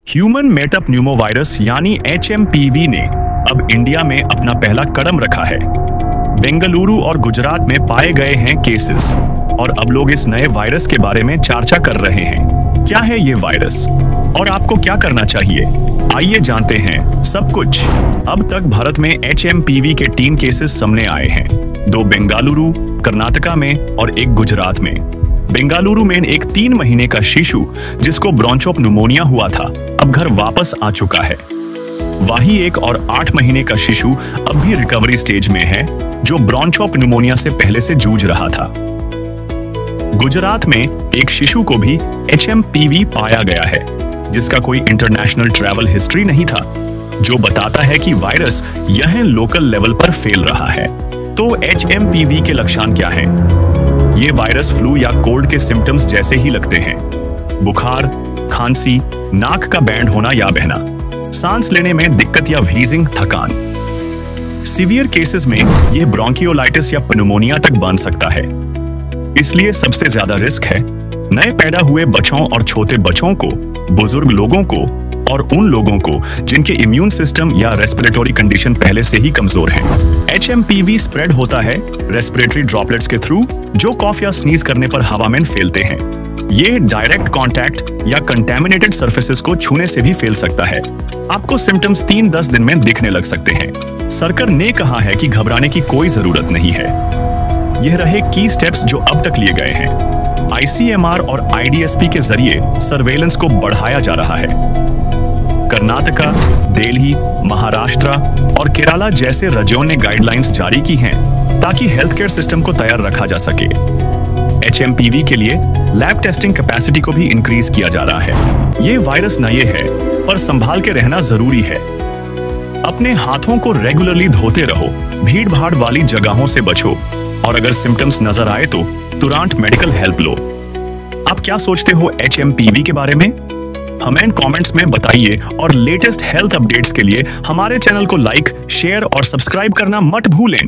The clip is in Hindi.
ह्यूमन मेटाप्न्यूमोवायरस यानी HMPV ने अब इंडिया में अपना पहला कदम रखा है। बेंगलुरु और गुजरात में पाए गए हैं केसेस और अब लोग इस नए वायरस के बारे में चर्चा कर रहे हैं। क्या है ये वायरस और आपको क्या करना चाहिए? आइए जानते हैं सब कुछ। अब तक भारत में HMPV के 3 केसेस सामने आए हैं, 2 बेंगलुरु कर्नाटका में और 1 गुजरात में। बेंगलुरु में एक 3 महीने का शिशु जिसको ब्रोंचोपन्यूमोनिया हुआ था अब घर वापस आ चुका है। वहीं एक और 8 महीने का शिशु अब भी रिकवरी स्टेज में है जो ब्रोंचोपन्यूमोनिया से पहले से जूझ रहा था। गुजरात में एक शिशु को भी HMPV पाया गया है जिसका कोई इंटरनेशनल ट्रैवल हिस्ट्री नहीं था, जो बताता है कि वायरस यह लोकल लेवल पर फैल रहा है। तो HMPV के लक्षण क्या हैं? ये वायरस फ्लू या कोल्ड के सिम्टम्स जैसे ही लगते हैं। बुखार, खांसी, नाक का बैंड होना या बहना, सांस लेने में दिक्कत या व्हीजिंग, थकान। सीवियर केसेस में यह ब्रोंकियोलाइटिस या प्नeumonia तक बन सकता है। इसलिए सबसे ज्यादा रिस्क है नए पैदा हुए बच्चों और छोटे बच्चों को, बुजुर्ग लोगों को और उन लोगों को जिनके इम्यून सिस्टम या रेस्पिरेटरी कंडीशन पहले से ही कमजोर है। HMPV स्प्रेड होता है रेस्पिरेटरी ड्रॉपलेट्स के थ्रू जो कॉफ या स्नीज करने पर हवा में फैलते हैं। ये डायरेक्ट कांटेक्ट या कंटेमिनेटेड सरफेसेस को छूने से भी फैल सकता है। आपको सिम्टम्स 3-10 दिन में दिखने लग सकते हैं। सरकार ने कहा है कि घबराने की कोई जरूरत नहीं है। यह रहे की स्टेप्स जो अब तक लिए गए हैं। ICMR और IDSP के जरिए सर्वेलेंस को बढ़ाया जा रहा है। कर्नाटका, दिल्ली, महाराष्ट्र और केरला जैसे राज्यों ने गाइडलाइंस जारी की हैं ताकि हेल्थ केयर सिस्टम को तैयार रखा जा सके। HMPV के लिए लैब टेस्टिंग कैपेसिटी को भी इंक्रीज किया जा रहा है। ये वायरस नए है पर संभाल के रहना जरूरी है। अपने हाथों को रेगुलरली धोते रहो, भीड़ भाड़ वाली जगहों से बचो और अगर सिम्टम्स नजर आए तो तुरंत मेडिकल हेल्प लो। आप क्या सोचते हो HMPV के बारे में? हमें कमेंट्स में बताइए और लेटेस्ट हेल्थ अपडेट्स के लिए हमारे चैनल को लाइक, शेयर और सब्सक्राइब करना मत भूलें।